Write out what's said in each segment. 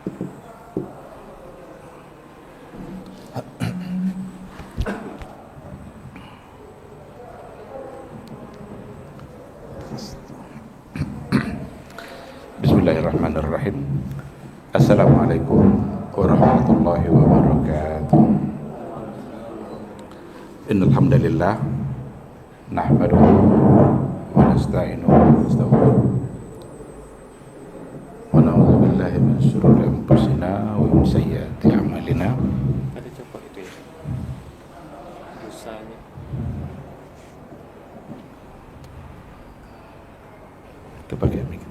Bismillahirrahmanirrahim. Assalamualaikum warahmatullahi wabarakatuh. Innal hamdalillah nahmaduhu wa nasta'inuhu wa nastaghfiruh wa na'udzu billahi min shururi anfusina wa min sayyiati a'malina. Ada coba itu ya, dosanya. Itu pakai mic.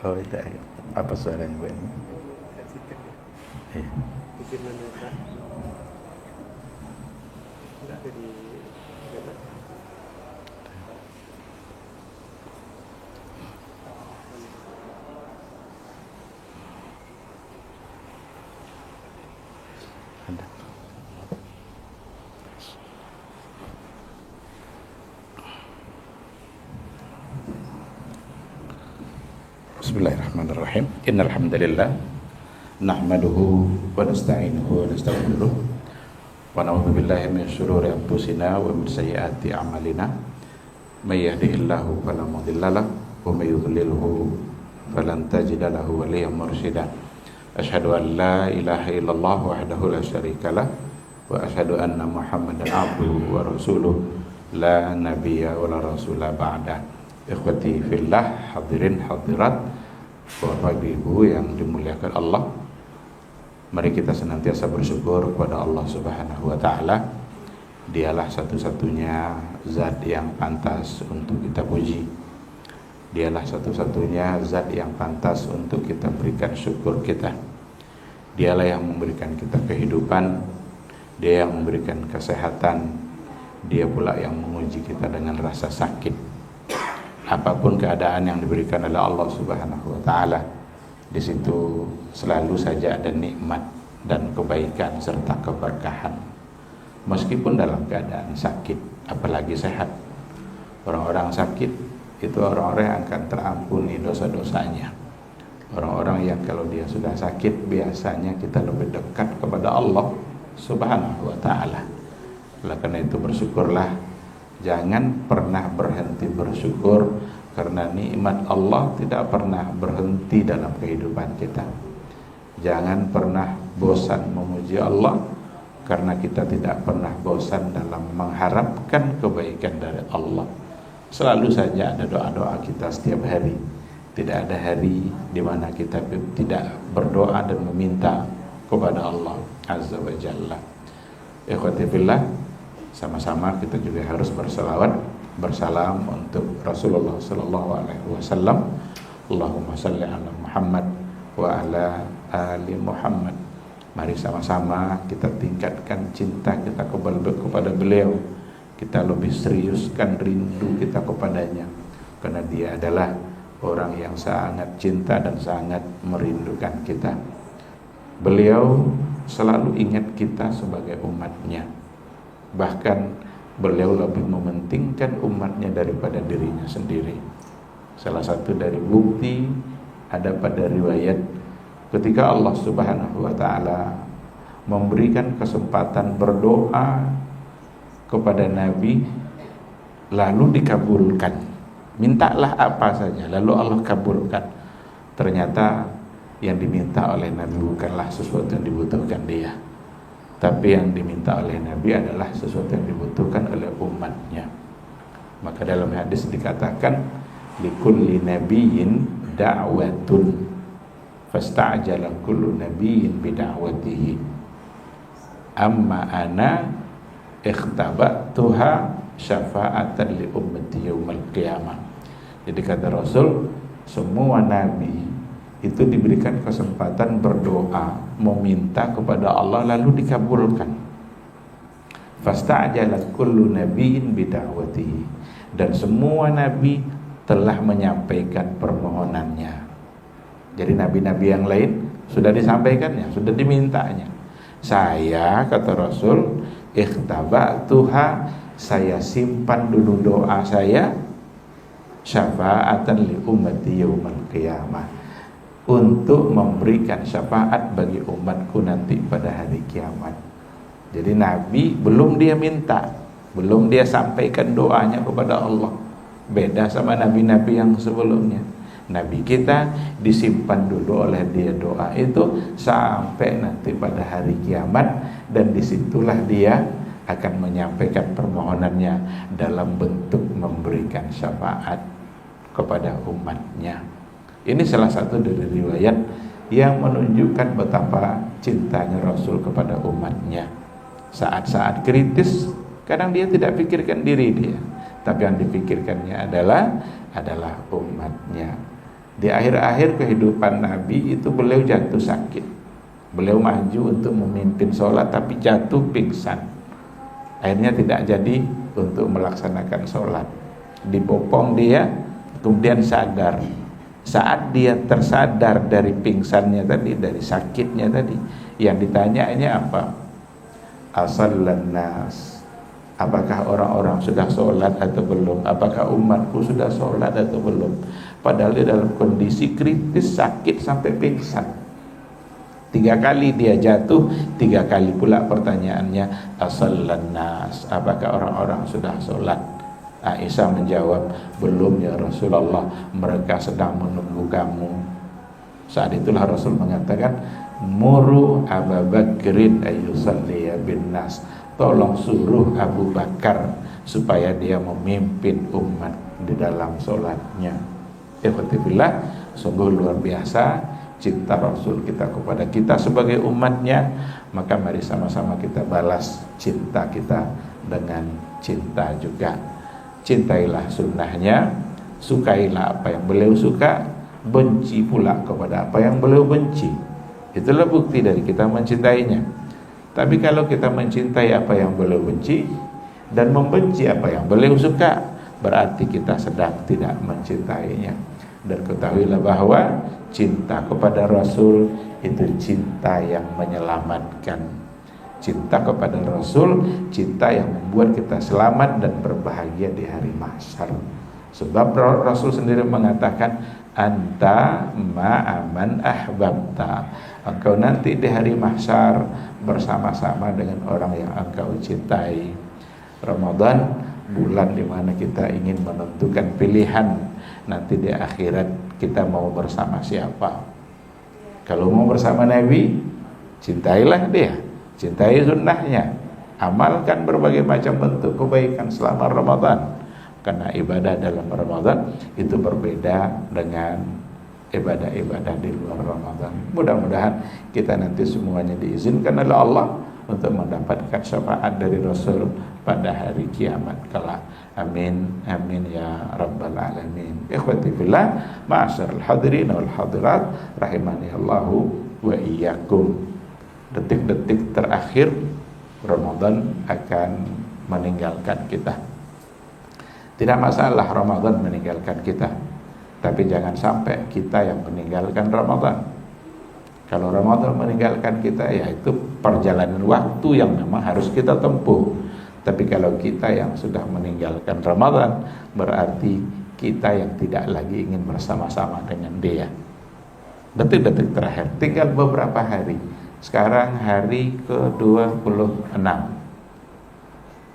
Oh, itu apa suaranya Bu ini? Iya. Bikin mendosa. Enggak ada di Ada. Bismillahirrahmanirrahim. Innal hamdalillah nahmaduhu wa nasta'inuhu wa nastaghfiruh wa na'udzu billahi min shururi anfusina wa min sayyiati a'malina. May yahdihillahu fala mudhillalah wa may yudlilhu falan tajida lahu waliyyan mursyida. Asyhadu an la ilaha illallah wahdahu la syarikalah wa asyhadu anna Muhammadan abduhu wa rasuluh la nabiyya wa la rasula ba'da. Ikhwati fillah, hadirin hadirat, Bapak Ibu yang dimuliakan Allah, mari kita senantiasa bersyukur kepada Allah Subhanahu wa taala. Dialah satu-satunya zat yang pantas untuk kita puji. Dialah satu-satunya zat yang pantas untuk kita berikan syukur kita. Dialah yang memberikan kita kehidupan, Dia yang memberikan kesehatan, Dia pula yang menguji kita dengan rasa sakit. Apapun keadaan yang diberikan oleh Allah Subhanahu wa taala, di situ selalu saja ada nikmat dan kebaikan serta keberkahan. Meskipun dalam keadaan sakit, apalagi sehat. Orang-orang sakit itu orang-orang yang akan terampuni dosa-dosanya. Orang-orang yang kalau dia sudah sakit, biasanya kita lebih dekat kepada Allah Subhanahu wa taala. Oleh karena itu bersyukurlah. Jangan pernah berhenti bersyukur, karena nikmat Allah tidak pernah berhenti dalam kehidupan kita. Jangan pernah bosan memuji Allah, karena kita tidak pernah bosan dalam mengharapkan kebaikan dari Allah. Selalu saja ada doa-doa kita setiap hari. Tidak ada hari di mana kita tidak berdoa dan meminta kepada Allah Azza wa Jalla. Ikhwati fillah, sama-sama kita juga harus bersalam untuk Rasulullah sallallahu alaihi wasallam. Allahumma shalli ala Muhammad wa ala ali Muhammad. Mari sama-sama kita tingkatkan cinta kita kepada beliau. Kita lebih seriuskan rindu kita kepadanya, karena dia adalah orang yang sangat cinta dan sangat merindukan kita. Beliau selalu ingat kita sebagai umatnya. Bahkan beliau lebih mementingkan umatnya daripada dirinya sendiri. Salah satu dari bukti ada pada riwayat ketika Allah Subhanahu wa taala memberikan kesempatan berdoa kepada Nabi, lalu dikabulkan. Mintalah apa saja, lalu Allah kabulkan. Ternyata yang diminta oleh Nabi bukanlah sesuatu yang dibutuhkan dia, tapi yang diminta oleh Nabi adalah sesuatu yang dibutuhkan oleh umatnya. Maka dalam hadis dikatakan, likulli nabiyyin da'watun fasta'jala kullu nabiyyin bida'watihi amma ana ikhtabatuha syafa'atan li ummati yaumal qiyamah. Jadi kata Rasul, semua nabi itu diberikan kesempatan berdoa, meminta kepada Allah lalu dikabulkan. Fasta'jalat kullu nabiyyin bida'watihi, dan semua nabi telah menyampaikan permohonannya. Jadi nabi-nabi yang lain sudah disampaikannya, sudah dimintanya. Saya, kata Rasul, ikhtaba'tuha, saya simpan dulu doa saya, syafa'atan li ummati yaumal qiyamah, untuk memberikan syafaat bagi umatku nanti pada hari kiamat. Jadi Nabi belum dia minta, belum dia sampaikan doanya kepada Allah. Beda sama nabi-nabi yang sebelumnya. Nabi kita disimpan dulu oleh dia doa itu sampai nanti pada hari kiamat, dan disitulah dia akan menyampaikan permohonannya dalam bentuk memberikan syafaat kepada umatnya. Ini salah satu dari riwayat yang menunjukkan betapa cintanya Rasul kepada umatnya. Saat-saat kritis kadang dia tidak pikirkan diri dia, tapi yang dipikirkannya adalah umatnya. Di akhir-akhir kehidupan Nabi itu beliau jatuh sakit. Beliau maju untuk memimpin sholat tapi jatuh pingsan. Akhirnya tidak jadi untuk melaksanakan sholat. Dibopong dia, kemudian sadar. Saat dia tersadar dari pingsannya tadi, dari sakitnya tadi, yang ditanyanya apa? Asallan nas, apakah orang-orang sudah sholat atau belum? Apakah umatku sudah sholat atau belum? Padahal dia dalam kondisi kritis, sakit sampai pingsan. 3 kali dia jatuh, 3 kali pula pertanyaannya, asallan nas, apakah orang-orang sudah sholat? Aisyah menjawab, belum ya Rasulullah, mereka sedang menunggu kamu. Saat itulah Rasul mengatakan, muru Abu Bakrin ayyusalliya bin nas, tolong suruh Abu Bakar supaya dia memimpin umat di dalam sholatnya. Ikhwatifillah, sungguh luar biasa cinta Rasul kita kepada kita sebagai umatnya. Maka mari sama-sama kita balas cinta kita dengan cinta juga. Cintailah sunnahnya, sukailah apa yang beliau suka, benci pula kepada apa yang beliau benci. Itulah bukti dari kita mencintainya. Tapi kalau kita mencintai apa yang beliau benci dan membenci apa yang beliau suka, berarti kita sedang tidak mencintainya. Dan ketahuilah bahwa cinta kepada Rasul itu cinta yang menyelamatkan. Cinta kepada Rasul, cinta yang membuat kita selamat dan berbahagia di hari mahsyar. Sebab Rasul sendiri mengatakan, anta ma'aman ahbabta, engkau nanti di hari mahsyar bersama-sama dengan orang yang engkau cintai. Ramadan, bulan di mana kita ingin menentukan pilihan nanti di akhirat kita mau bersama siapa. Kalau mau bersama Nabi, cintailah dia, cintai sunnahnya, amalkan berbagai macam bentuk kebaikan selama Ramadan. Karena ibadah dalam Ramadan itu berbeda dengan ibadah-ibadah di luar Ramadan. Mudah-mudahan kita nanti semuanya diizinkan oleh Allah untuk mendapatkan syafaat dari Rasul pada hari kiamat kelak. Amin, amin ya rabbal alamin. Ikhwati fillah, ma'asyiral hadirin wal hadirat, rahimani Allahu wa iyyakum. Detik-detik terakhir Ramadan akan meninggalkan kita. Tidak masalah Ramadan meninggalkan kita, tapi jangan sampai kita yang meninggalkan Ramadan. Kalau Ramadan meninggalkan kita, ya itu perjalanan waktu yang memang harus kita tempuh. Tapi kalau kita yang sudah meninggalkan Ramadan, berarti kita yang tidak lagi ingin bersama-sama dengan dia. Detik-detik terakhir, tinggal beberapa hari. Sekarang hari ke-26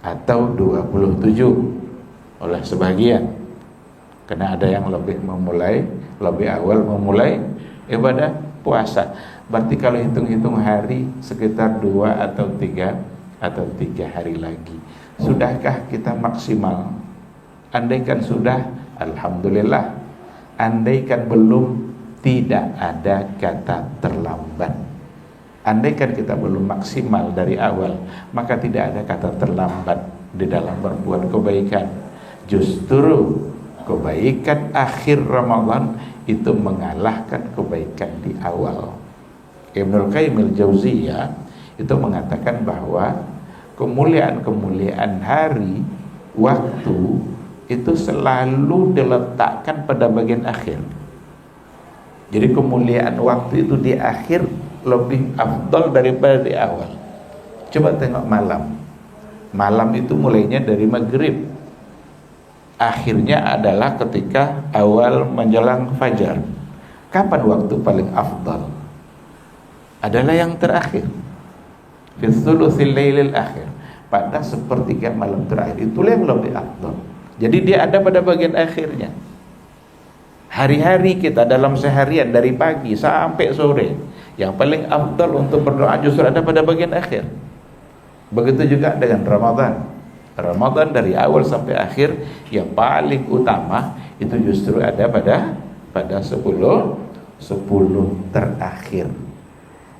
atau 27 oleh sebagian, karena ada yang lebih awal memulai ibadah puasa. Berarti kalau hitung-hitung hari sekitar 2 atau 3 hari lagi. Sudahkah kita maksimal? Andaikan sudah, alhamdulillah. Andaikan belum, tidak ada kata terlambat. Andaikan kita belum maksimal dari awal, maka tidak ada kata terlambat di dalam berbuat kebaikan. Justru kebaikan akhir Ramadan itu mengalahkan kebaikan di awal. Ibnul Qayyim al-Jauziyah itu mengatakan bahwa kemuliaan-kemuliaan hari, waktu itu selalu diletakkan pada bagian akhir. Jadi kemuliaan waktu itu di akhir lebih afdal daripada di awal. Coba tengok malam. Malam itu mulainya dari maghrib, akhirnya adalah ketika awal menjelang fajar. Kapan waktu paling afdal? Adalah yang terakhir, fi thuluthil lailil akhir, pada sepertiga malam terakhir. Itulah yang lebih afdal. Jadi dia ada pada bagian akhirnya. Hari-hari kita dalam seharian dari pagi sampai sore, yang paling afdal untuk berdoa justru ada pada bagian akhir. Begitu juga dengan Ramadan. Ramadan dari awal sampai akhir yang paling utama itu justru ada pada 10 terakhir.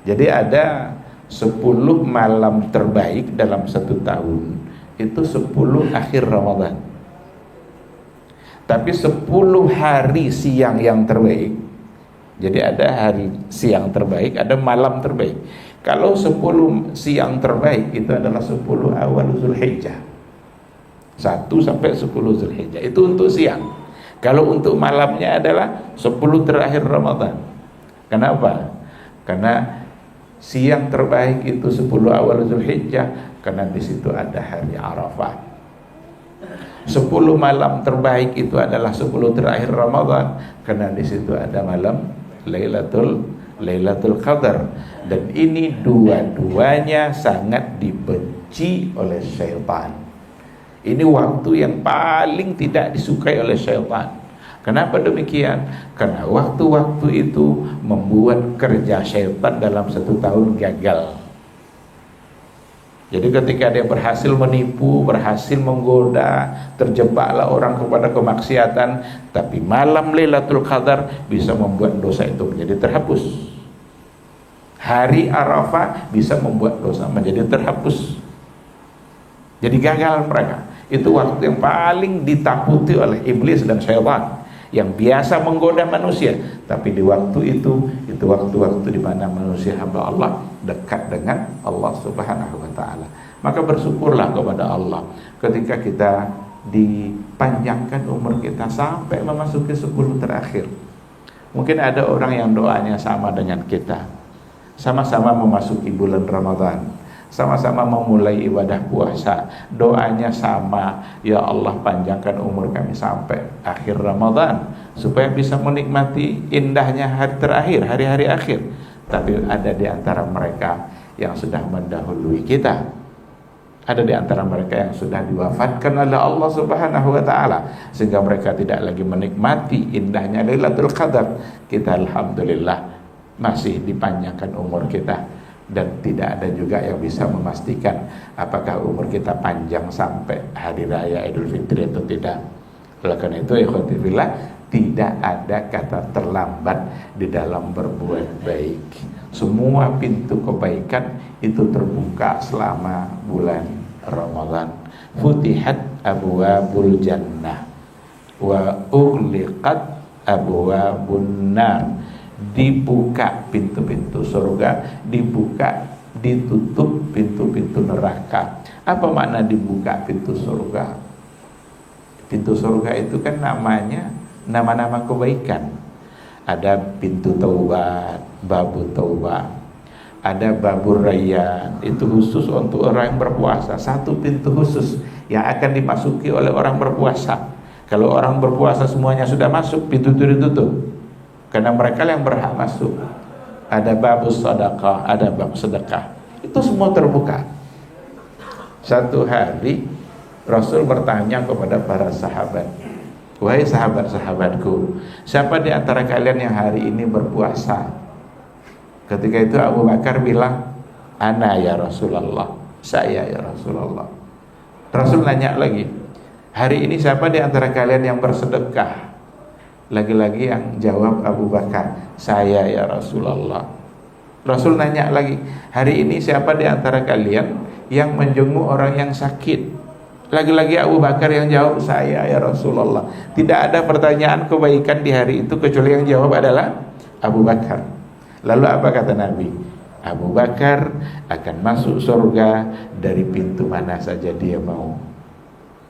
Jadi ada 10 malam terbaik dalam satu tahun, itu 10 akhir Ramadan. Tapi 10 hari siang yang terbaik. Jadi ada hari siang terbaik, ada malam terbaik. Kalau 10 siang terbaik itu adalah 10 awal Zulhijjah, 1 sampai 10 Zulhijjah, itu untuk siang. Kalau untuk malamnya adalah 10 terakhir Ramadan. Kenapa? Karena siang terbaik itu 10 awal Zulhijjah, karena di situ ada hari Arafah. 10 malam terbaik itu adalah 10 terakhir Ramadan, karena di situ ada malam Lailatul Qadar. Dan ini dua-duanya sangat dibenci oleh syaitan. Ini waktu yang paling tidak disukai oleh syaitan. Kenapa demikian? Karena waktu-waktu itu membuat kerja syaitan dalam satu tahun gagal. Jadi ketika dia berhasil menipu, berhasil menggoda, terjebaklah orang kepada kemaksiatan, tapi malam Lailatul Qadar bisa membuat dosa itu menjadi terhapus. Hari Arafah bisa membuat dosa menjadi terhapus. Jadi gagal mereka. Itu waktu yang paling ditakuti oleh iblis dan syaitan, yang biasa menggoda manusia. Tapi di waktu itu waktu-waktu di mana manusia hamba Allah dekat dengan Allah Subhanahu wa taala. Maka bersyukurlah kepada Allah ketika kita dipanjangkan umur kita sampai memasuki 10 terakhir. Mungkin ada orang yang doanya sama dengan kita. Sama-sama memasuki bulan Ramadan, sama-sama memulai ibadah puasa, doanya sama, ya Allah panjangkan umur kami sampai akhir Ramadan supaya bisa menikmati indahnya hari terakhir, hari-hari akhir. Tapi ada di antara mereka yang sudah mendahului kita, ada di antara mereka yang sudah diwafatkan oleh Allah Subhanahu wa taala, sehingga mereka tidak lagi menikmati indahnya Lailatul Qadar. Kita alhamdulillah masih dipanjangkan umur kita, dan tidak ada juga yang bisa memastikan apakah umur kita panjang sampai hari raya Idul Fitri atau tidak. Oleh karena itu, ikhwati fillah, tidak ada kata terlambat di dalam berbuat baik. Semua pintu kebaikan itu terbuka selama bulan Ramadan. Futihat abwabul jannah wa ughliqat abwabun nar. Dibuka pintu-pintu surga, dibuka, ditutup pintu-pintu neraka. Apa makna dibuka pintu surga? Pintu surga itu kan namanya nama-nama kebaikan. Ada pintu taubat, babu taubat, ada babur rayyan, itu khusus untuk orang yang berpuasa. Satu pintu khusus yang akan dimasuki oleh orang berpuasa. Kalau orang berpuasa semuanya sudah masuk, pintu itu ditutup, karena mereka yang berhak masuk. Ada babus sedekah, ada bab sedekah, itu semua terbuka. Satu hari Rasul bertanya kepada para sahabat, wahai sahabat-sahabatku, siapa di antara kalian yang hari ini berpuasa? Ketika itu Abu Bakar bilang, ana ya Rasulullah, saya ya Rasulullah. Rasul nanya lagi, hari ini siapa di antara kalian yang bersedekah? Lagi-lagi yang jawab Abu Bakar, saya ya Rasulullah. Rasul nanya lagi, hari ini siapa di antara kalian yang menjenguk orang yang sakit? Lagi-lagi Abu Bakar yang jawab, saya ya Rasulullah. Tidak ada pertanyaan kebaikan di hari itu kecuali yang jawab adalah Abu Bakar. Lalu apa kata Nabi? Abu Bakar akan masuk surga dari pintu mana saja dia mau.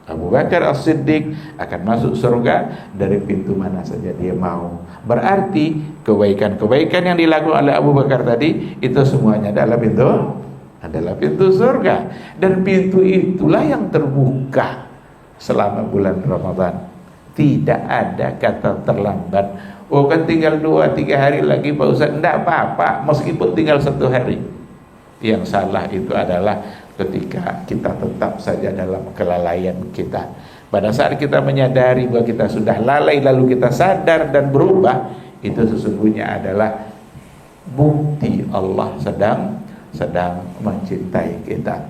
Abu Bakar As-Siddiq akan masuk surga dari pintu mana saja dia mau. Berarti kebaikan-kebaikan yang dilakukan oleh Abu Bakar tadi itu semuanya adalah pintu surga. Dan pintu itulah yang terbuka selama bulan Ramadan. Tidak ada kata terlambat. Oh kan tinggal 2-3 hari lagi Pak Ustaz. Tidak apa-apa meskipun tinggal 1 hari. Yang salah itu adalah ketika kita tetap saja dalam kelalaian kita. Pada saat kita menyadari bahwa kita sudah lalai lalu kita sadar dan berubah, itu sesungguhnya adalah bukti Allah sedang mencintai kita.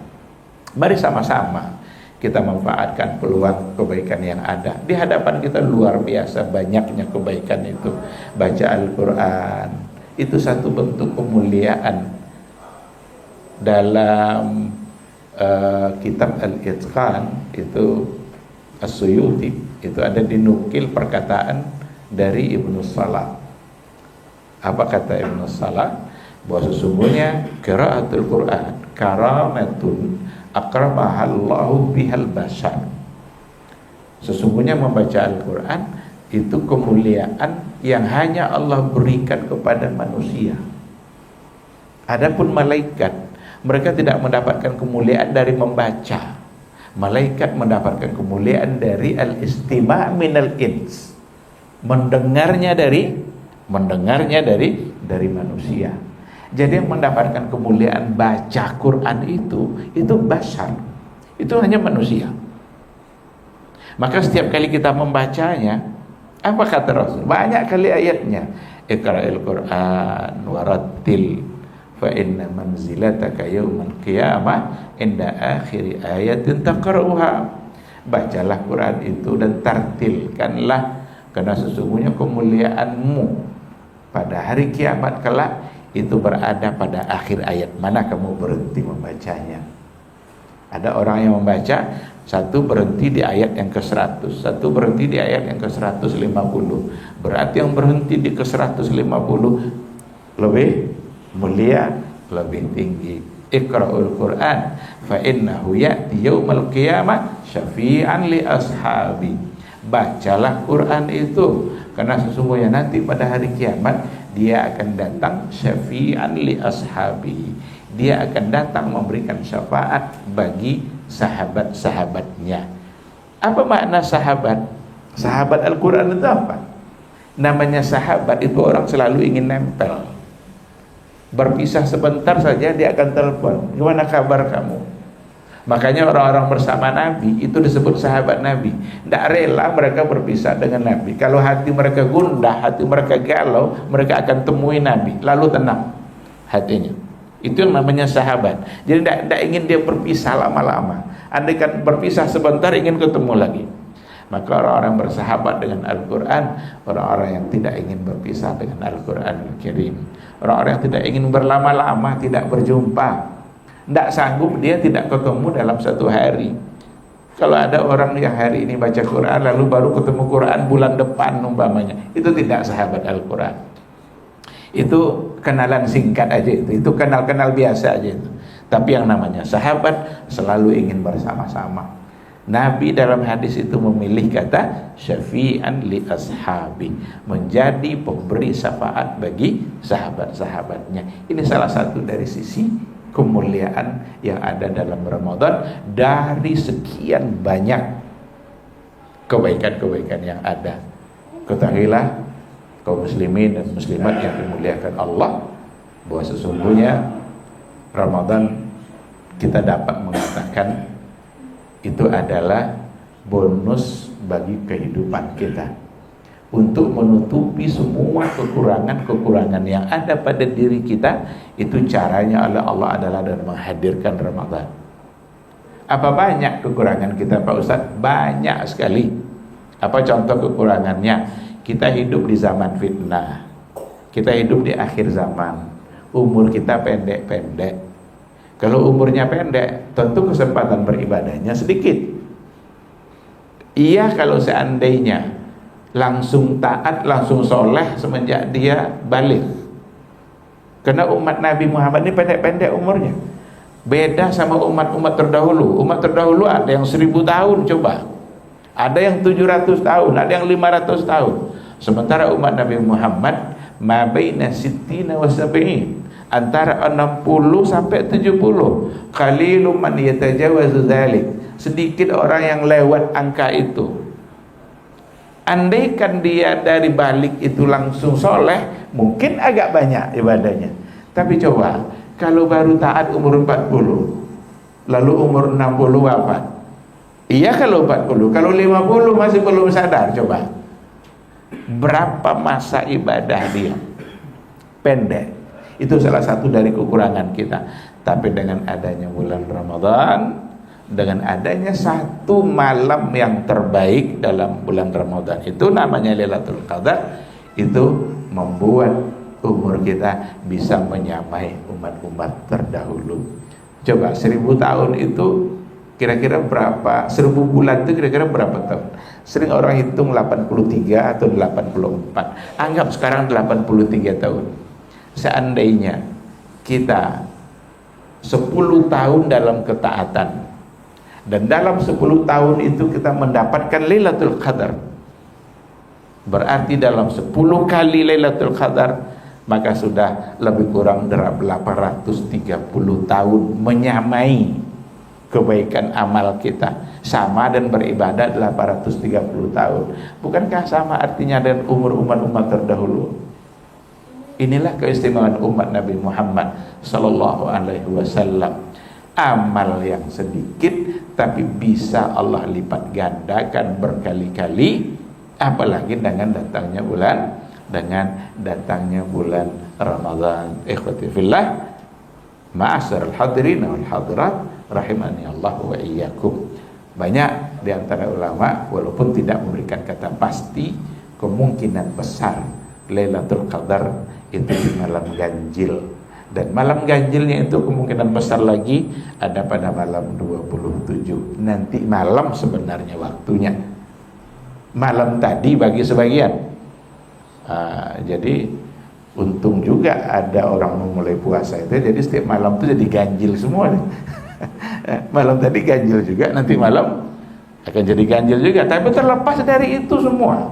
Mari sama-sama kita manfaatkan peluang kebaikan yang ada. Di hadapan kita luar biasa banyaknya kebaikan itu. Baca Al-Quran itu satu bentuk kemuliaan. Dalam kitab Al-Itqan itu As-Suyuti itu ada dinukil perkataan dari Ibnu Salah. Apa kata Ibnu Salah? Bahwa sesungguhnya qiraatul Quran karamatun akramahallahu bihal bashar. Sesungguhnya membaca Al-Quran itu kemuliaan yang hanya Allah berikan kepada manusia. Adapun malaikat, mereka tidak mendapatkan kemuliaan dari membaca. Malaikat mendapatkan kemuliaan dari al-istima' minal ins. Mendengarnya dari manusia. Jadi yang mendapatkan kemuliaan baca Quran itu bashar. Itu hanya manusia. Maka setiap kali kita membacanya, apa kata Rasul? Banyak kali ayatnya. Iqra'il Quran warattil fa inna manzilataka yaumal qiyamah inda akhiri ayatin taqra'uha. Bacalah Quran itu dan tartilkanlah, karena sesungguhnya kemuliaanmu pada hari kiamat kelak itu berada pada akhir ayat mana kamu berhenti membacanya. Ada orang yang membaca satu berhenti di ayat yang ke-100, satu berhenti di ayat yang ke-150. Berarti yang berhenti di ke-150 lebih mulia, lebih tinggi. Iqra'ul Quran fa innahu ya'ti yaumal qiyamah syafi'an li ashabi. Bacalah Quran itu, karena sesungguhnya nanti pada hari kiamat dia akan datang syafi'an li ashabi. Dia akan datang memberikan syafaat bagi sahabat-sahabatnya. Apa makna sahabat? Sahabat Al-Quran itu apa? Namanya sahabat itu orang selalu ingin nempel. Berpisah sebentar saja dia akan telepon, gimana kabar kamu? Makanya orang-orang bersama Nabi itu disebut sahabat Nabi. Tidak rela mereka berpisah dengan Nabi. Kalau hati mereka gundah, hati mereka galau, mereka akan temui Nabi, lalu tenang hatinya. Itu yang namanya sahabat. Jadi tidak ingin dia berpisah lama-lama. Andai kan berpisah sebentar ingin ketemu lagi. Maka orang-orang bersahabat dengan Al-Quran, orang-orang yang tidak ingin berpisah dengan Al-Quran Al-Karim, orang-orang yang tidak ingin berlama-lama tidak berjumpa. Tidak sanggup dia tidak ketemu dalam satu hari. Kalau ada orang yang hari ini baca Quran lalu baru ketemu Quran bulan depan umpamanya, itu tidak sahabat Al-Quran. Itu kenalan singkat aja itu kenal-kenal biasa aja itu. Tapi yang namanya sahabat selalu ingin bersama-sama. Nabi dalam hadis itu memilih kata syafi'an li ashabi, menjadi pemberi syafaat bagi sahabat-sahabatnya. Ini salah satu dari sisi kemuliaan yang ada dalam Ramadan dari sekian banyak kebaikan-kebaikan yang ada. Ketahuilah kaum muslimin dan muslimat yang dimuliakan Allah, bahwa sesungguhnya Ramadan kita dapat mengatakan itu adalah bonus bagi kehidupan kita untuk menutupi semua kekurangan-kekurangan yang ada pada diri kita. Itu caranya oleh Allah adalah dengan menghadirkan Ramadan. Apa banyak kekurangan kita Pak Ustaz? Banyak sekali. Apa contoh kekurangannya? Kita hidup di zaman fitnah, kita hidup di akhir zaman, umur kita pendek-pendek. Kalau umurnya pendek, tentu kesempatan beribadahnya sedikit. Iya kalau seandainya langsung taat, langsung soleh semenjak dia balik. Karena umat Nabi Muhammad ini pendek-pendek umurnya. Beda sama umat-umat terdahulu. Umat terdahulu ada yang 1000 tahun coba. Ada yang 700 tahun, ada yang 500 tahun. Sementara umat Nabi Muhammad ma baina sittina wa sab'in, antara 60 sampai 70. Qalilum man yatajawazu dzalik. Sedikit orang yang lewat angka itu. Andaikan dia dari balik itu langsung soleh, mungkin agak banyak ibadahnya. Tapi coba, kalau baru taat umur 40, lalu umur 60 wafat. Iya kalau 40, kalau 50 masih belum sadar, coba. Berapa masa ibadah dia? Pendek. Itu salah satu dari kekurangan kita. Tapi dengan adanya bulan Ramadan, dengan adanya satu malam yang terbaik dalam bulan Ramadan, itu namanya Lailatul Qadar, itu membuat umur kita bisa menyamai umat-umat terdahulu. Coba 1000 tahun itu kira-kira berapa? 1000 bulan itu kira-kira berapa tahun? Sering orang hitung 83 atau 84. Anggap sekarang 83 tahun. Seandainya kita 10 tahun dalam ketaatan, dan dalam 10 tahun itu kita mendapatkan Lailatul Qadar, berarti dalam 10 kali Lailatul Qadar, maka sudah lebih kurang 830 tahun menyamai kebaikan amal kita. Sama dan beribadah 830 tahun. Bukankah sama artinya dengan umur umat-umat terdahulu? Inilah keistimewaan umat Nabi Muhammad sallallahu alaihi wasallam. Amal yang sedikit tapi bisa Allah lipat gandakan berkali-kali, apalagi dengan datangnya bulan Ramadan. Ikhwati fillah, ma'asyiral hadirin wal hadirat rahimani Allah wa iyyakum. Banyak di antara ulama walaupun tidak memberikan kata pasti, kemungkinan besar Lailatul Qadar itu di malam ganjil. Dan malam ganjilnya itu kemungkinan besar lagi ada pada malam 27. Nanti malam sebenarnya waktunya. Malam tadi bagi sebagian. Jadi untung juga ada orang memulai puasa itu, jadi setiap malam itu jadi ganjil semua. Malam tadi ganjil juga, nanti malam akan jadi ganjil juga. Tapi terlepas dari itu semua,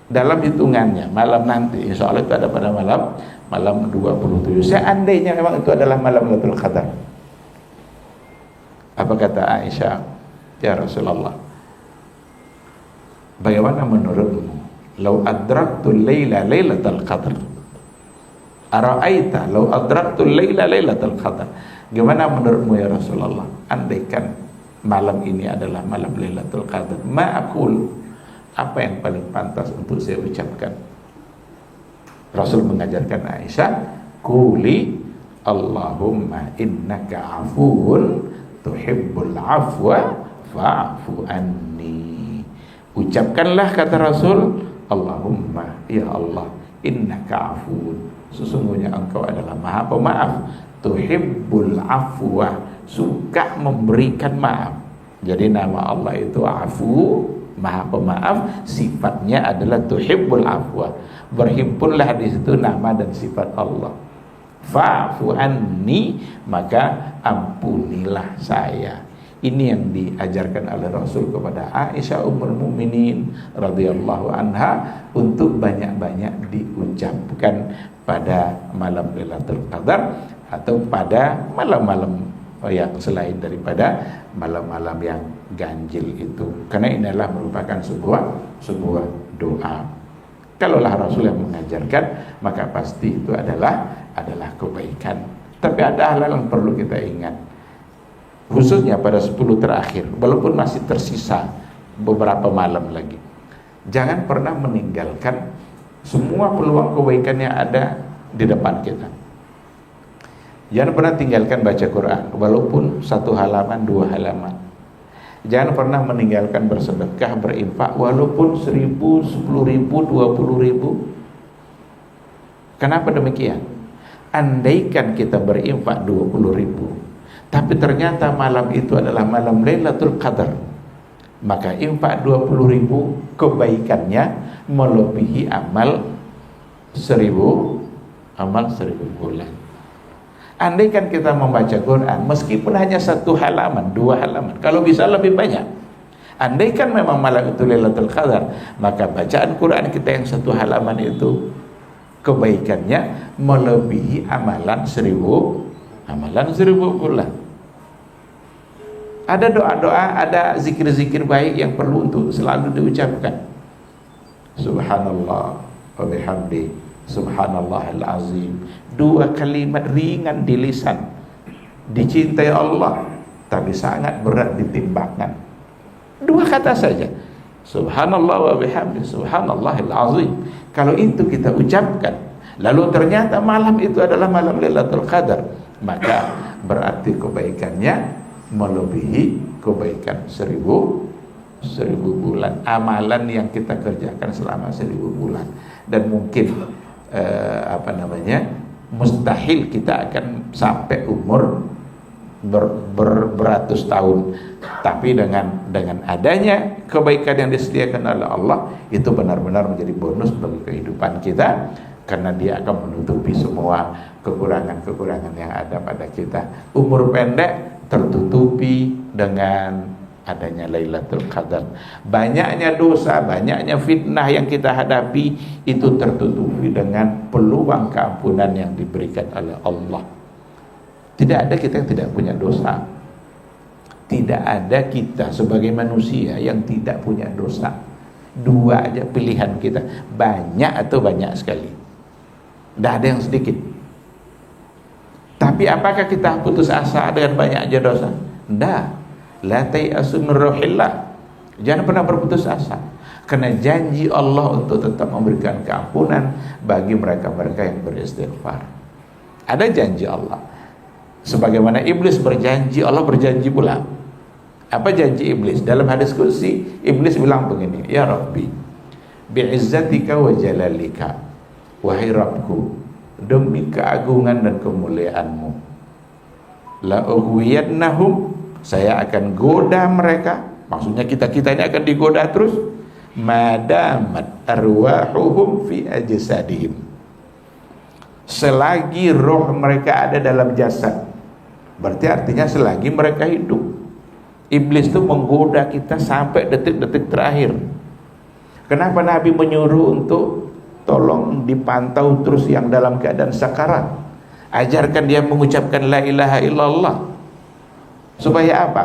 dalam hitungannya malam nanti insya Allah itu ada pada malam 27. Seandainya memang itu adalah malam Lailatul Qadar, apa kata Aisyah? Ya Rasulullah, bagaimana menurutmu lau adraktul laila lailatul qadar, ara'aita lau adraktul laila lailatul qadar, gimana menurutmu ya Rasulullah andaikan malam ini adalah malam Lailatul Qadar, ma'akul, apa yang paling pantas untuk saya ucapkan? Rasul mengajarkan Aisyah, quli Allahumma innaka afuun tuhibbul afwa fa'fu anni. Ucapkanlah, kata Rasul, Allahumma, ya Allah, innaka afuun, sesungguhnya engkau adalah maha pemaaf, tuhibbul afwa, suka memberikan maaf. Jadi nama Allah itu afu, maha pemaaf, sifatnya adalah tuhibbul afwa. Berhimpunlah di situ nama dan sifat Allah. Fa'fu anni, maka ampunilah saya. Ini yang diajarkan oleh Rasul kepada Aisyah Ummul Mukminin radhiyallahu anha untuk banyak-banyak diucapkan pada malam Lailatul Qadar atau pada malam-malam yang selain daripada malam-malam yang ganjil itu. Karena ini adalah merupakan sebuah doa. Kalaulah Rasul yang mengajarkan, maka pasti itu adalah kebaikan. Tapi ada hal yang perlu kita ingat, khususnya pada 10 terakhir, walaupun masih tersisa beberapa malam lagi. Jangan pernah meninggalkan semua peluang kebaikan yang ada di depan kita. Jangan pernah tinggalkan baca Quran, walaupun 1 halaman, 2 halaman. Jangan pernah meninggalkan bersedekah, berinfak, walaupun 1000, 10.000, 20.000. Kenapa demikian? Andaikan kita berinfak 20.000, tapi ternyata malam itu adalah malam Lailatul Qadar, maka infak 20.000 kebaikannya melebihi amal 1.000 bulan. Andaikan kita membaca Quran meskipun hanya 1 halaman, 2 halaman, kalau bisa lebih banyak. Andaikan memang malam itu Lailatul Qadar, maka bacaan Quran kita yang 1 halaman itu kebaikannya melebihi amalan 1.000 bulan. Ada doa-doa, ada zikir-zikir baik yang perlu untuk selalu diucapkan. Subhanallah wa bihamdi, subhanallahil azim. 2 kalimat ringan di lisan, dicintai Allah, tapi sangat berat di timbangan. 2 kata saja, subhanallah wa bihamdi, subhanallahil azim. Kalau itu kita ucapkan, lalu ternyata malam itu adalah malam Lailatul Qadar, maka berarti kebaikannya melebihi kebaikan 1.000 bulan. Amalan yang kita kerjakan selama 1.000 bulan. Dan mungkin mustahil kita akan sampai umur beratus tahun. Tapi dengan adanya kebaikan yang disediakan oleh Allah, itu benar-benar menjadi bonus bagi kehidupan kita, karena dia akan menutupi semua kekurangan-kekurangan yang ada pada kita. Umur pendek tertutupi dengan adanya Lailatul Qadar. Banyaknya dosa, banyaknya fitnah yang kita hadapi, itu tertutupi dengan peluang keampunan yang diberikan oleh Allah. Tidak ada kita yang tidak punya dosa. Tidak ada kita sebagai manusia yang tidak punya dosa. 2 aja pilihan kita, banyak atau banyak sekali. Tidak ada yang sedikit. Tapi apakah kita putus asa dengan banyaknya dosa? Tidak. La tayasu min rauhillah. Jangan pernah berputus asa, karena janji Allah untuk tetap memberikan keampunan bagi mereka-mereka yang beristighfar. Ada janji Allah. Sebagaimana iblis berjanji, Allah berjanji pula. Apa janji iblis? Dalam hadis qudsi, iblis bilang begini, ya Rabbi, bi'izzatika wa jalalika, wahai Rabbku, demi keagungan dan kemuliaanmu, la ughwiyannahum, saya akan goda mereka. Maksudnya kita ini akan digoda terus, madamat arwahuhum fi ajsadihim, selagi roh mereka ada dalam jasad. Berarti artinya selagi mereka hidup. Iblis itu menggoda kita sampai detik-detik terakhir. Kenapa Nabi menyuruh untuk tolong dipantau terus yang dalam keadaan sakarat? Ajarkan dia mengucapkan la ilaha illallah. Supaya apa?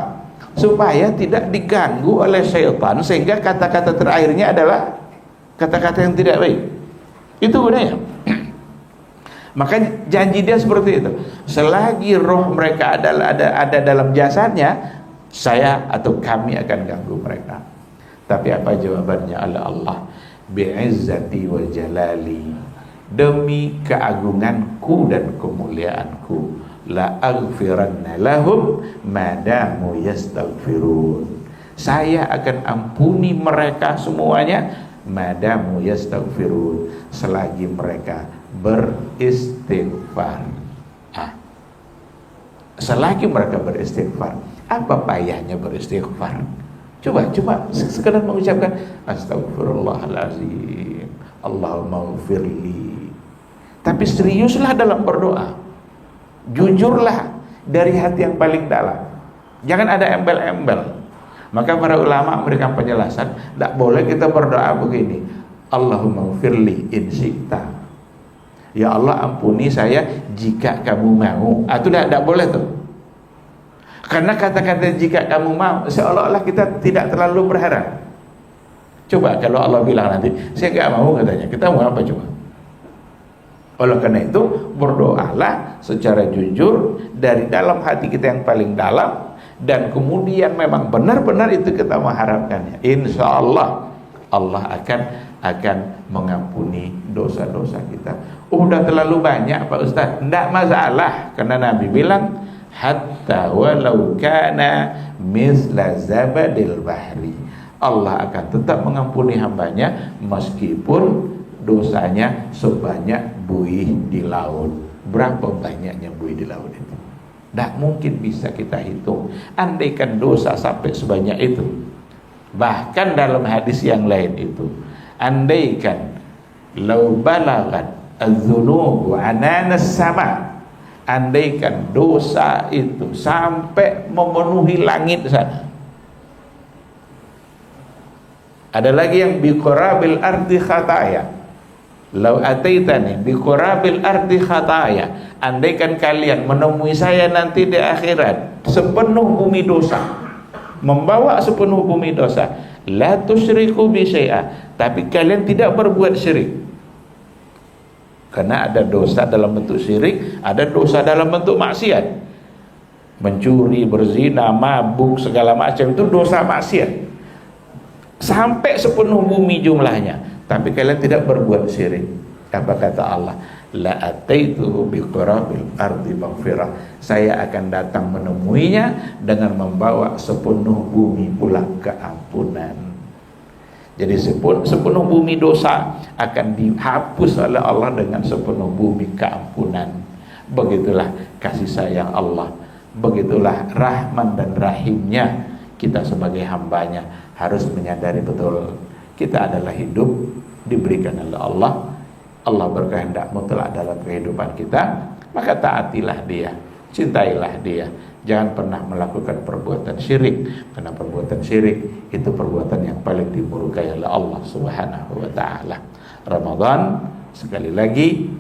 Supaya tidak diganggu oleh syaitan, sehingga kata-kata terakhirnya adalah kata-kata yang tidak baik. Itu gunanya. Maka janji dia seperti itu. Selagi roh mereka ada dalam jasadnya, saya atau kami akan ganggu mereka. Tapi apa jawabannya oleh Allah? Bi'izzati wa jalali, demi keagunganku dan kemuliaanku, la aghfiranna lahum madamu yastaghfirun, saya akan ampuni mereka semuanya, madamu yastaghfirun, selagi mereka beristighfar. Selagi mereka beristighfar. Apa payahnya beristighfar? Coba sekedar mengucapkan astagfirullahalazim, Allahumma ghfirli. Tapi seriuslah dalam berdoa. Jujurlah dari hati yang paling dalam. Jangan ada embel-embel. Maka para ulama memberikan penjelasan, tidak boleh kita berdoa begini, Allahumma ghfirli in syi'ta, ya Allah ampuni saya jika kamu mau. Itu tidak boleh tuh. Karena kata-kata jika kamu mau, seolah-olah kita tidak terlalu berharap. Coba kalau Allah bilang nanti, saya nggak mau, katanya, kita mau apa coba? Oleh karena itu, berdoalah secara jujur dari dalam hati kita yang paling dalam, dan kemudian memang benar-benar itu kita mengharapkannya. Insya Allah, Allah akan mengampuni dosa-dosa kita. Udah terlalu banyak Pak Ustaz, tidak masalah, karena Nabi bilang, hatta walau kana misla zabadil bahri, Allah akan tetap mengampuni hambanya meskipun dosanya sebanyak buih di laut. Berapa banyaknya buih di laut itu? Tidak mungkin bisa kita hitung. Andaikan dosa sampai sebanyak itu, Bahkan dalam hadis yang lain itu, andaikan lau balagat az-dzunubu ananas sama, andaikan dosa itu sampai memenuhi langit sana. Ada lagi yang biqarabil ardi khataya. Lau ataitani biqarabil ardi khataya, andaikan kalian menemui saya nanti di akhirat sepenuh bumi dosa, membawa sepenuh bumi dosa, la tusyriku bi syai'a, tapi kalian tidak berbuat syirik. Karena ada dosa dalam bentuk syirik, ada dosa dalam bentuk maksiat. Mencuri, berzina, mabuk, segala macam itu dosa maksiat. Sampai sepenuh bumi jumlahnya, tapi kalian tidak berbuat syirik. Apa kata Allah? La ataituhu biqarabil ardi maghfirah. Saya akan datang menemuinya dengan membawa sepenuh bumi pula keampunan. Jadi sepenuh bumi dosa akan dihapus oleh Allah dengan sepenuh bumi keampunan. Begitulah kasih sayang Allah, begitulah rahman dan rahimnya. Kita sebagai hambanya harus menyadari betul kita adalah hidup diberikan oleh Allah. Allah berkehendak mutlak dalam kehidupan kita, maka taatilah dia, cintailah dia. Jangan pernah melakukan perbuatan syirik, karena perbuatan syirik itu perbuatan yang paling dimurkai oleh Allah Subhanahu wa taala. Ramadan sekali lagi,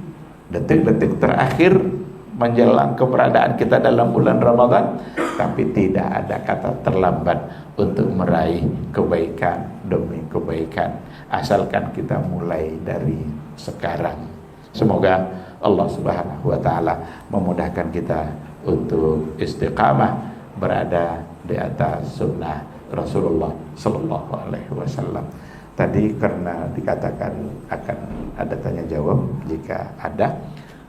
detik-detik terakhir menjelang keberadaan kita dalam bulan Ramadan, tapi tidak ada kata terlambat untuk meraih kebaikan demi kebaikan, asalkan kita mulai dari sekarang. Semoga Allah Subhanahu wa taala memudahkan kita untuk istiqamah berada di atas sunnah Rasulullah sallallahu alaihi wasallam. Tadi karena dikatakan akan ada tanya jawab, jika ada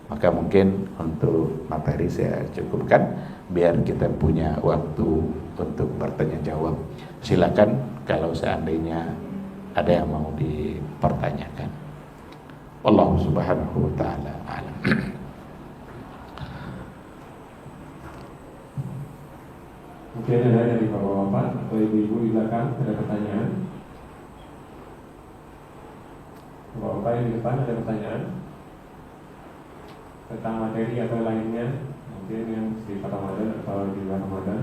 maka mungkin untuk materi saya cukupkan biar kita punya waktu untuk bertanya jawab. Silakan kalau seandainya ada yang mau dipertanyakan. Allah Subhanahu wa taala alam. Mungkin ada dari bapak-bapak atau ibu-ibu di belakang ada pertanyaan. Bapak-bapak yang di depan ada pertanyaan tentang materi atau lainnya, mungkin yang di Ramadan atau di luar Ramadan.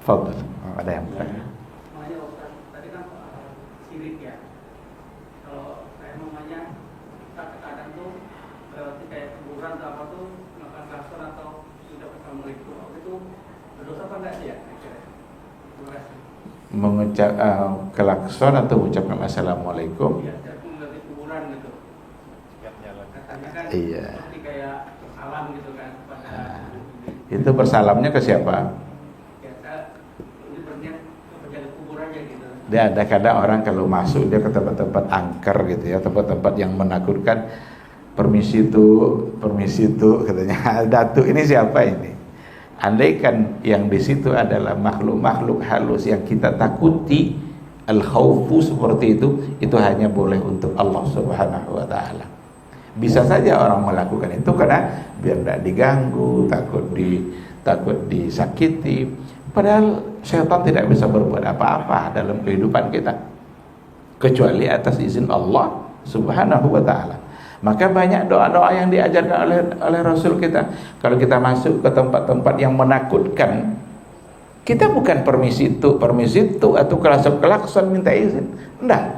Fadhil, ada yang bertanya. Makanya Ustaz, tadi kan sirik ya. Kalau saya namanya kita kadang tuh berarti kayak kuburan atau apa tuh melakukan klakson atau sudah assalamualaikum itu berdosa apa enggak sih ya? Terima kasih. Mengucap klakson atau mengucapkan assalamualaikum. Iya, jadi melihat kuburan gitu. Katanya kan Iya. seperti kayak salam gitu kan kepada Itu bersalamnya ke siapa? ya saya ini berniat menjaga kuburannya gitu. Dia ada kadang orang kalau masuk dia ke tempat-tempat angker gitu ya, tempat-tempat yang menakutkan. Permisi itu katanya. Datuk ini siapa ini? Andaikan yang di situ adalah makhluk-makhluk halus yang kita takuti, al-khawfu seperti itu hanya boleh untuk Allah Subhanahu wa taala. Bisa saja orang melakukan itu karena biar tidak diganggu, takut disakiti. Padahal syaitan tidak bisa berbuat apa-apa dalam kehidupan kita kecuali atas izin Allah Subhanahu wa taala. Maka banyak doa-doa yang diajarkan oleh Rasul kita. Kalau kita masuk ke tempat-tempat yang menakutkan, kita bukan permisi itu atau klakson minta izin. Enggak.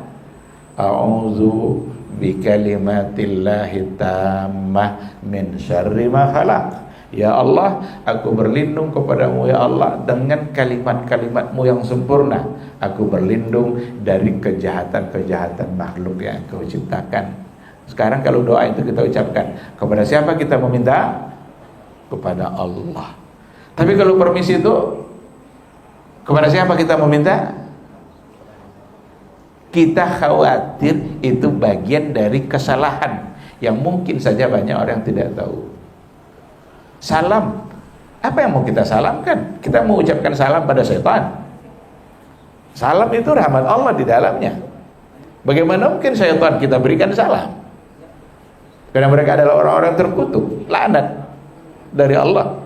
A'udzu bikalimatillahi tammah min syarri ma khalaq. Ya Allah, aku berlindung kepadamu ya Allah dengan kalimat-kalimatmu yang sempurna. Aku berlindung dari kejahatan-kejahatan makhluk yang Kau ciptakan. Sekarang kalau doa itu kita ucapkan, kepada siapa kita meminta? Kepada Allah. Tapi kalau permisi itu, kepada siapa kita meminta? Kita khawatir itu bagian dari kesalahan yang mungkin saja banyak orang tidak tahu. Salam, apa yang mau kita salamkan? Kita mau ucapkan salam pada setan. Salam itu rahmat Allah di dalamnya. Bagaimana mungkin setan kita berikan salam? Karena mereka adalah orang-orang terkutuk, laknat dari Allah.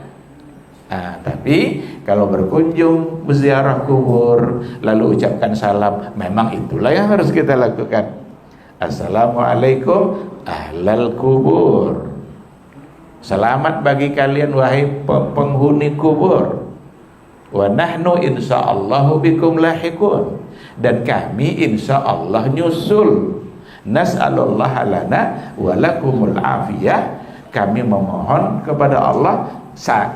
Tapi Kalau berkunjung berziarah kubur lalu ucapkan salam, memang itulah yang harus kita lakukan. Assalamualaikum ahlal kubur, selamat bagi kalian wahai penghuni kubur. Wa nahnu insyaallahu bikum lahiqun, dan kami insyaallah nyusul. Nas'alullah lana wa lakumul afiyah, kami memohon kepada Allah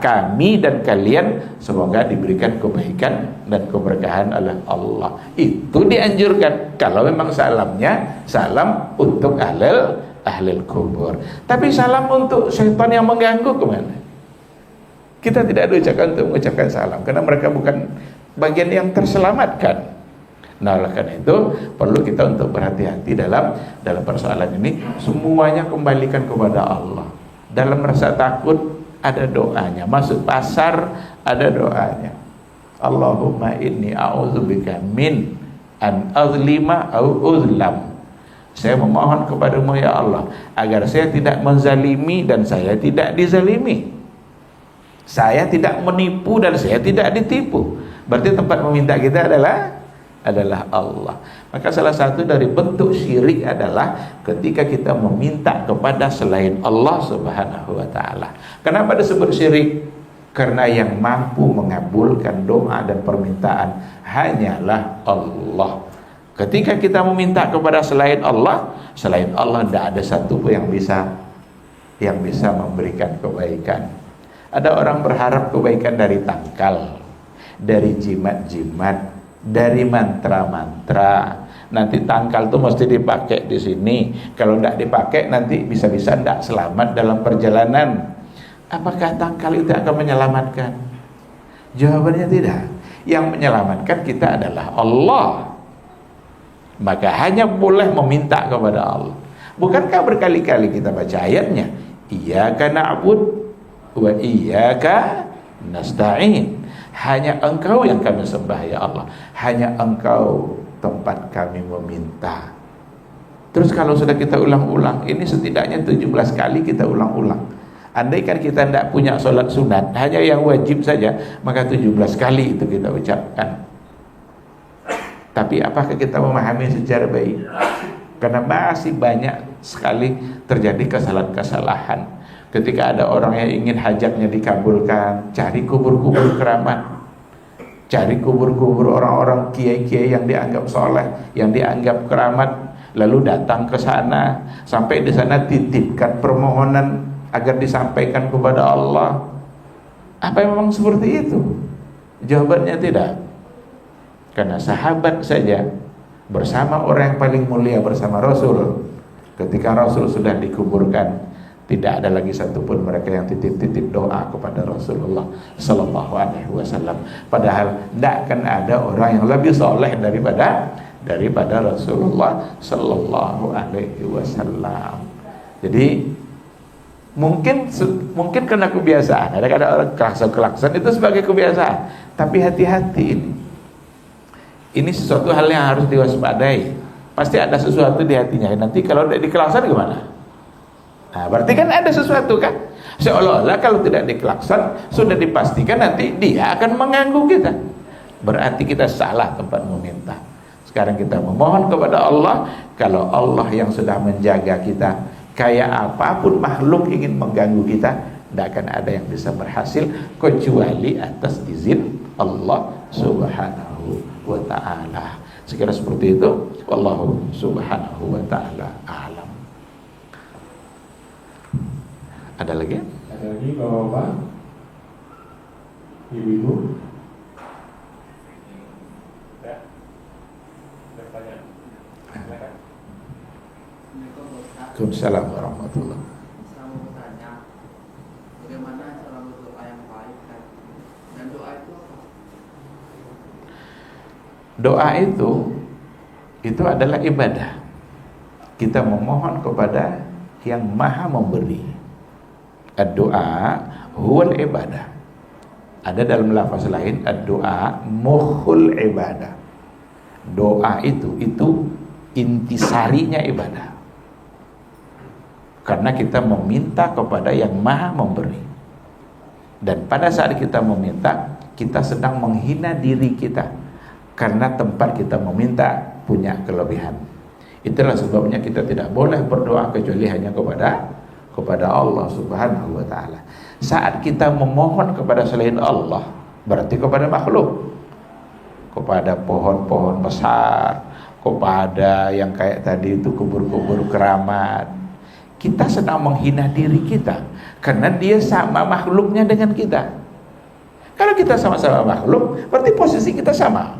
kami dan kalian semoga diberikan kebaikan dan keberkahan oleh Allah. Itu dianjurkan kalau memang salamnya salam untuk ahlul kubur. Tapi salam untuk syaitan yang mengganggu kemana? Kita tidak diucapkan untuk mengucapkan salam karena mereka bukan bagian yang terselamatkan. Nah, oleh karena itu perlu kita untuk berhati-hati dalam persoalan ini. Semuanya kembalikan kepada Allah. Dalam rasa takut ada doanya, masuk pasar ada doanya. Allahumma inni a'udzubika min an azlima au uzlam. Saya memohon kepadamu ya Allah agar saya tidak menzalimi dan saya tidak dizalimi. Saya tidak menipu dan saya tidak ditipu. Berarti tempat meminta kita adalah Allah. Maka salah satu dari bentuk syirik adalah ketika kita meminta kepada selain Allah Subhanahu wa taala. Kenapa disebut syirik? Karena yang mampu mengabulkan doa dan permintaan hanyalah Allah. Ketika kita meminta kepada selain Allah tidak ada satu pun yang bisa memberikan kebaikan. Ada orang berharap kebaikan dari tangkal, dari jimat-jimat, dari mantra-mantra. Nanti tangkal itu mesti dipakai di sini. Kalau tidak dipakai nanti bisa-bisa tidak selamat dalam perjalanan. Apakah tangkal itu akan menyelamatkan? Jawabannya tidak. Yang menyelamatkan kita adalah Allah. Maka hanya boleh meminta kepada Allah. Bukankah berkali-kali kita baca ayatnya? Iyyaka na'budu wa iyyaka nasta'in. Hanya Engkau yang kami sembah ya Allah, hanya Engkau tempat kami meminta. Terus kalau sudah kita ulang-ulang, ini setidaknya 17 kali kita ulang-ulang. Andaikan kita tidak punya sholat sunat, hanya yang wajib saja, maka 17 kali itu kita ucapkan. Tapi apakah kita memahami secara baik? Karena masih banyak sekali terjadi kesalahan-kesalahan. Ketika ada orang yang ingin hajatnya dikabulkan, cari kubur-kubur keramat, cari kubur-kubur orang-orang kiai-kiai yang dianggap soleh, yang dianggap keramat, lalu datang ke sana, sampai di sana titipkan permohonan agar disampaikan kepada Allah. Apa memang seperti itu? Jawabannya tidak. Karena sahabat saja bersama orang yang paling mulia, bersama Rasul, ketika Rasul sudah dikuburkan, tidak ada lagi satupun mereka yang titip-titip doa kepada Rasulullah Sallallahu Alaihi Wasallam. Padahal tidak akan ada orang yang lebih soleh daripada Rasulullah Sallallahu Alaihi Wasallam. Jadi mungkin karena kebiasaan. Ada orang klakson itu sebagai kebiasaan. Tapi hati-hati ini. Ini sesuatu hal yang harus diwaspadai. Pasti ada sesuatu di hatinya. Nanti kalau tidak diklakson gimana? Nah, berarti kan ada sesuatu kan? Seolah-olah kalau tidak diklakson sudah dipastikan nanti dia akan mengganggu kita. Berarti kita salah tempat meminta. Sekarang kita memohon kepada Allah. Kalau Allah yang sudah menjaga kita, kayak apapun makhluk ingin mengganggu kita, tidak akan ada yang bisa berhasil kecuali atas izin Allah Subhanahu wa ta'ala. Sekiranya seperti itu, wallahu subhanahu wa ta'ala a'lam. Ada lagi? Ada lagi Bapak-bapak, Ibu-ibu? Ya. Bertanya. Silakan. Waalaikumsalam warahmatullahi. Saya mau bertanya, bagaimana cara berdoa yang baik dan doa itu apa? Doa itu adalah ibadah. Kita memohon kepada yang maha memberi. Ad-doa huwal ibadah. Ada dalam lafaz lain, ad-doa mukhul ibadah. Doa itu intisarinya ibadah. Karena kita meminta kepada yang maha memberi. Dan pada saat kita meminta, kita sedang menghina diri kita karena tempat kita meminta punya kelebihan. Itulah sebabnya kita tidak boleh berdoa kecuali hanya kepada Allah Subhanahu wa taala. Saat kita memohon kepada selain Allah, berarti kepada makhluk, kepada pohon-pohon besar, kepada yang kayak tadi itu kubur-kubur keramat, kita sedang menghina diri kita karena dia sama makhluknya dengan kita. Kalau kita sama-sama makhluk, berarti posisi kita sama.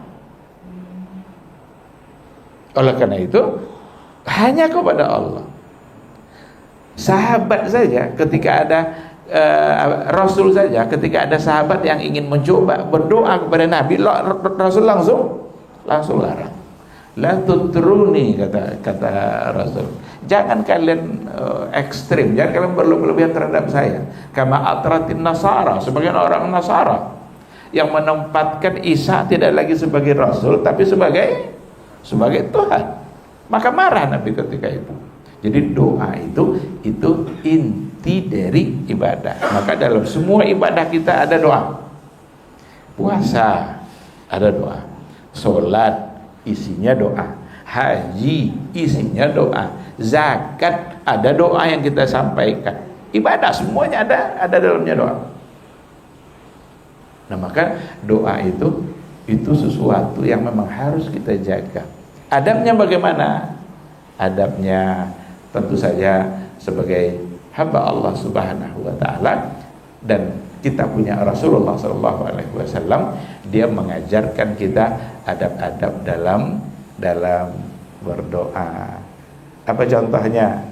Oleh karena itu, hanya kepada Allah. Sahabat saja ketika ada Rasul saja ketika ada sahabat yang ingin mencoba berdoa kepada Nabi, Rasul langsung larang. La tutruni, kata Rasul. Jangan kalian ekstrim, jangan kalian berlebihan terhadap saya. Kama atratin Nasara, sebagian orang Nasara yang menempatkan Isa tidak lagi sebagai Rasul tapi sebagai Tuhan. Maka marah Nabi ketika itu. Jadi doa itu inti dari ibadah. Maka dalam semua ibadah kita ada doa. Puasa ada doa, sholat isinya doa, haji isinya doa, zakat ada doa yang kita sampaikan, ibadah semuanya ada dalamnya doa. Nah maka doa itu sesuatu yang memang harus kita jaga. Adabnya bagaimana? Adabnya tentu saja sebagai hamba Allah Subhanahu wa taala, dan kita punya Rasulullah sallallahu alaihi wasallam, dia mengajarkan kita adab-adab dalam berdoa. Apa contohnya?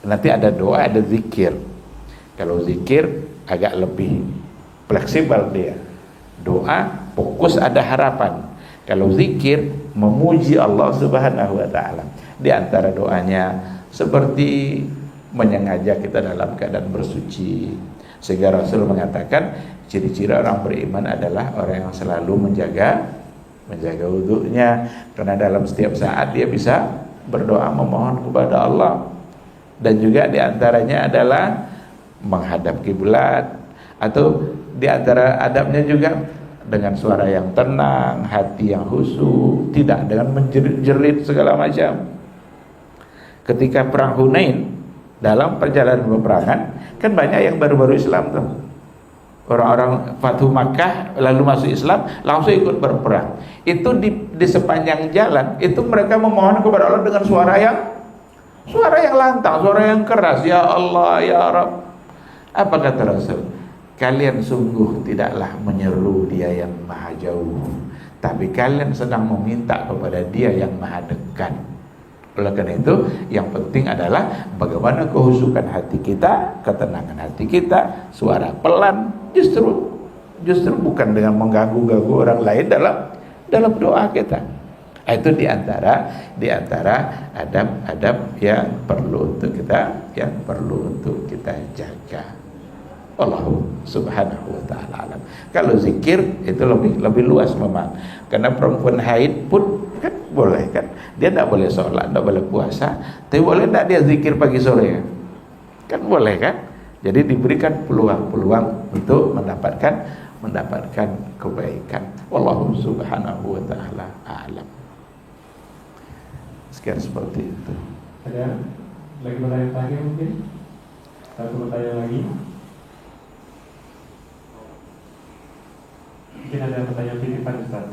Nanti ada doa, ada zikir. Kalau zikir agak lebih fleksibel dia. Doa fokus ada harapan. Kalau zikir memuji Allah Subhanahu wa taala. Di antara doanya seperti menyengaja kita dalam keadaan bersuci. Sehingga Rasul mengatakan ciri-ciri orang beriman adalah orang yang selalu menjaga wudunya, karena dalam setiap saat dia bisa berdoa memohon kepada Allah. Dan juga di antaranya adalah menghadap kiblat, atau di antara adabnya juga dengan suara yang tenang, hati yang khusyuk, tidak dengan menjerit-jerit segala macam. Ketika perang Hunain, dalam perjalanan peperangan, kan banyak yang baru-baru Islam tuh. Orang-orang Fathu Makkah lalu masuk Islam, langsung ikut berperang. Itu di sepanjang jalan, itu mereka memohon kepada Allah dengan suara yang lantang, suara yang keras. Ya Allah, ya Rabb. Apa kata Rasul? Kalian sungguh tidaklah menyeru dia yang maha jauh, tapi kalian sedang meminta kepada dia yang maha dekat. Oleh karena itu, yang penting adalah bagaimana kehusukan hati kita, ketenangan hati kita, suara pelan, justru bukan dengan mengganggu orang lain dalam doa kita. Itu di antara adab-adab yang perlu untuk kita jaga. Allah Subhanahu wa ta'ala alam. Kalau zikir itu lebih luas memang, karena perempuan haid pun kan boleh kan, dia tidak boleh sholat, tidak boleh puasa, tapi boleh tidak dia zikir pagi sore kan boleh kan. Jadi diberikan peluang untuk mendapatkan kebaikan. Wallahu Subhanahu wa ta'ala alam. Sekian seperti itu. Ada lagi pertanyaan terakhir mungkin? Satu pertanyaan lagi. Mungkin ada pertanyaan titipan Ustaz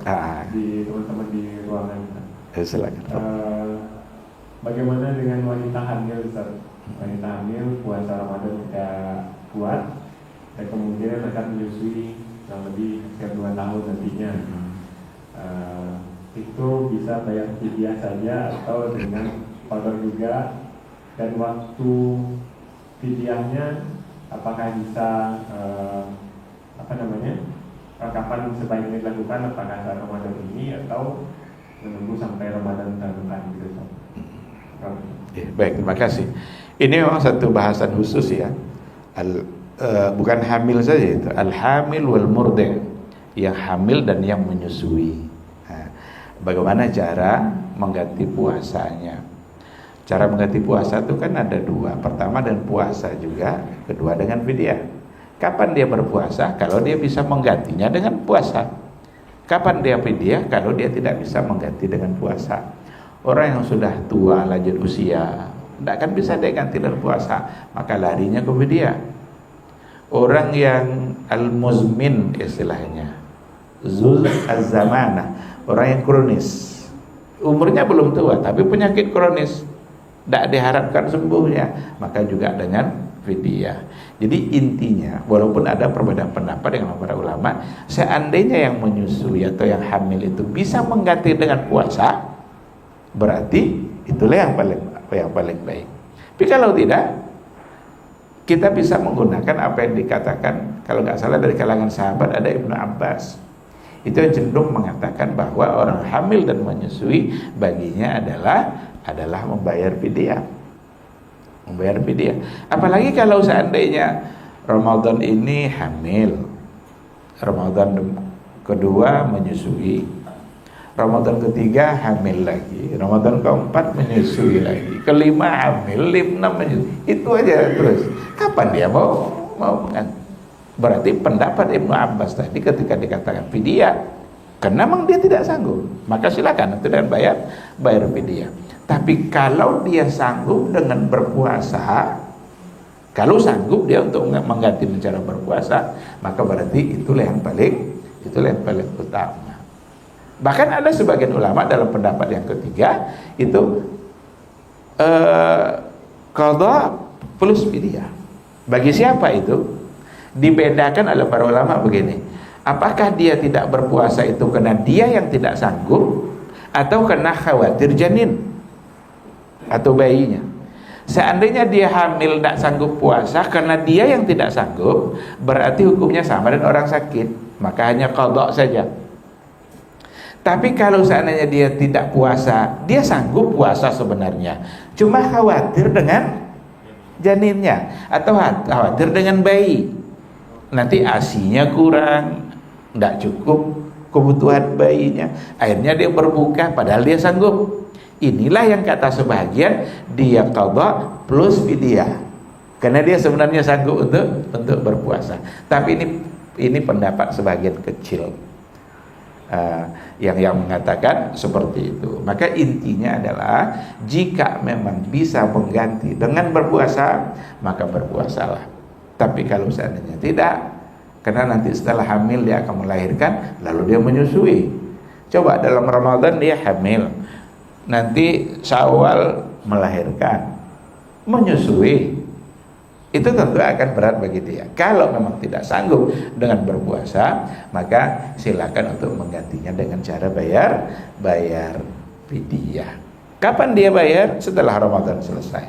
di teman-teman di ruangan. Silakan. Bagaimana dengan wanita hamil Ustaz? Wanita hamil puasa Ramadan tidak kuat dan kemungkinan akan menyusui yang lebih setiap 2 tahun nantinya. Itu bisa bayar fidyah saja atau dengan qadar juga, dan waktu fidyahnya apakah bisa kapan sebaiknya dilakukan, apakah saat Ramadan ini atau menunggu sampai Ramadan tahun depan gitu. Baik, terima kasih. Ini memang satu bahasan khusus ya. Bukan hamil saja itu, al-hamil wal murdi', yang hamil dan yang menyusui. Bagaimana cara mengganti puasanya? Cara mengganti puasa itu kan ada 2. Pertama dengan puasa juga, kedua dengan fidyah. Kapan dia berpuasa? Kalau dia bisa menggantinya dengan puasa. Kapan dia fidyah? Kalau dia tidak bisa mengganti dengan puasa. Orang yang sudah tua, lanjut usia, tidak akan bisa dia ganti dengan puasa, maka larinya ke fidyah. Orang yang al-muzmin istilahnya, zul az-zamanah, orang yang kronis, umurnya belum tua tapi penyakit kronis, tidak diharapkan sembuhnya, maka juga dengan fidyah. Jadi intinya, walaupun ada perbedaan pendapat dengan para ulama, seandainya yang menyusui atau yang hamil itu bisa mengganti dengan puasa, berarti itulah yang paling baik. Tapi kalau tidak, kita bisa menggunakan apa yang dikatakan, kalau nggak salah dari kalangan sahabat ada Ibnu Abbas. Itu yang cenderung mengatakan bahwa orang hamil dan menyusui baginya adalah membayar fidyah. Membayar fidyah. Apalagi kalau seandainya Ramadan ini hamil, Ramadan kedua menyusui, Ramadan ketiga hamil lagi, Ramadan keempat menyusui lagi, kelima hamil, enam menyusui. Itu aja terus. Kapan dia mau kan? Berarti pendapat Ibnu Abbas tadi ketika dikatakan fidyah, karena memang dia tidak sanggup, maka silakan itu dengan bayar fidyah. Tapi kalau dia sanggup dengan berpuasa, kalau sanggup dia untuk mengganti cara berpuasa, maka berarti itulah yang paling utama. Bahkan ada sebagian ulama dalam pendapat yang ketiga itu qadha plus fidyah. Bagi siapa itu? Dibedakan oleh para ulama begini. Apakah dia tidak berpuasa itu karena dia yang tidak sanggup, atau karena khawatir janin atau bayinya? Seandainya dia hamil tidak sanggup puasa karena dia yang tidak sanggup, berarti hukumnya sama dengan orang sakit, maka hanya qadha saja. Tapi kalau seandainya dia tidak puasa, dia sanggup puasa sebenarnya, cuma khawatir dengan janinnya atau khawatir dengan bayi, nanti ASI-nya kurang, tidak cukup kebutuhan bayinya, akhirnya dia berbuka padahal dia sanggup. Inilah yang kata sebagian dia qadha plus fidyah, karena dia sebenarnya sanggup untuk berpuasa. Tapi ini pendapat sebagian kecil yang mengatakan seperti itu. Maka intinya adalah jika memang bisa mengganti dengan berpuasa, maka berpuasalah. Tapi kalau seandainya tidak, karena nanti setelah hamil dia akan melahirkan, lalu dia menyusui. Coba dalam Ramadan dia hamil, nanti Syawal melahirkan, menyusui, itu tentu akan berat bagi dia. Kalau memang tidak sanggup dengan berpuasa, maka silakan untuk menggantinya dengan cara bayar fidyah. Kapan dia bayar? Setelah Ramadan selesai.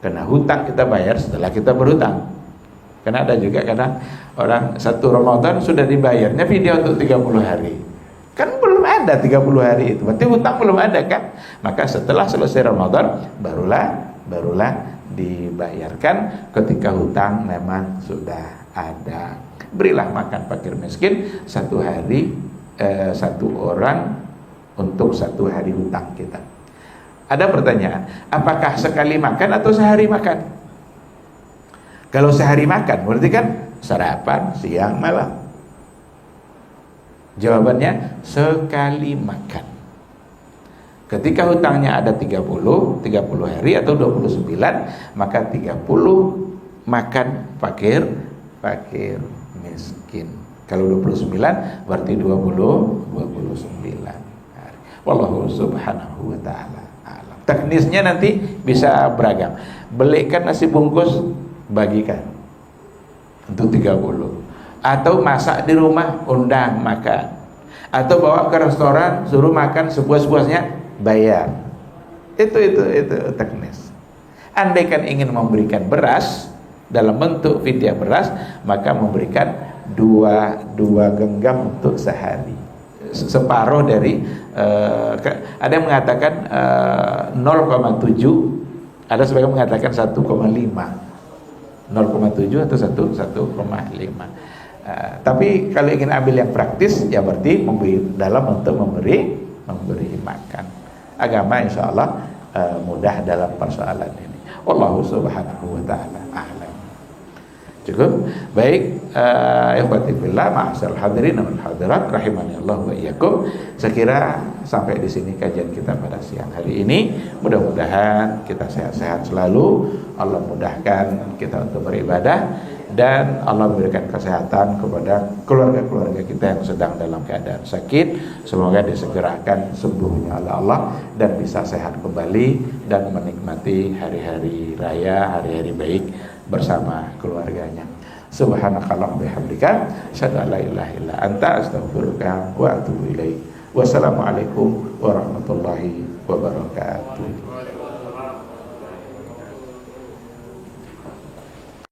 Karena hutang kita bayar setelah kita berhutang. Karena ada juga kadang orang satu Ramadan sudah dibayarnya fidyah untuk 30 hari. Kan belum ada 30 hari itu, berarti hutang belum ada kan? Maka setelah selesai Ramadan barulah dibayarkan ketika hutang memang sudah ada. Berilah makan fakir miskin satu hari, satu orang untuk satu hari hutang kita. Ada pertanyaan, apakah sekali makan atau sehari makan? Kalau sehari makan berarti kan sarapan, siang, malam. Jawabannya sekali makan. Ketika hutangnya ada 30 hari atau 29, maka 30 makan fakir miskin. Kalau 29 berarti 29 hari. Wallahu subhanahu wa ta'ala alam. Teknisnya nanti bisa beragam. Belikan nasi bungkus, bagikan untuk 30. Atau masak di rumah, undang makan. Atau bawa ke restoran, suruh makan sepuas-puasnya, bayar. Itu teknis. Andaikan ingin memberikan beras dalam bentuk fidyah beras, maka memberikan dua genggam untuk sehari, separuh dari ada yang mengatakan 0,7, ada sebagian mengatakan 1,5, 0,7 atau 1,5. Tapi kalau ingin ambil yang praktis, ya berarti dalam untuk memberi makan. Agama insya Allah mudah dalam persoalan ini. Wallahu subhanahu wa ta'ala a'lam. Cukup. Baik, ikhwati fillah, ma'asal hadirin wal hadirat rahimani Allah wa iyyakum. Saya kira sampai di sini kajian kita pada siang hari ini. Mudah-mudahan kita sehat-sehat selalu. Allah mudahkan kita untuk beribadah dan Allah memberikan kesehatan kepada keluarga-keluarga kita yang sedang dalam keadaan sakit. Semoga disegerakan sembuhnya oleh Allah dan bisa sehat kembali dan menikmati hari-hari raya, hari-hari baik bersama keluarganya. Subhanakallahumma bihamdika asyhadu an la ilaha illa anta astaghfiruka wa atubu ilaik. Wassalamualaikum warahmatullahi wabarakatuh.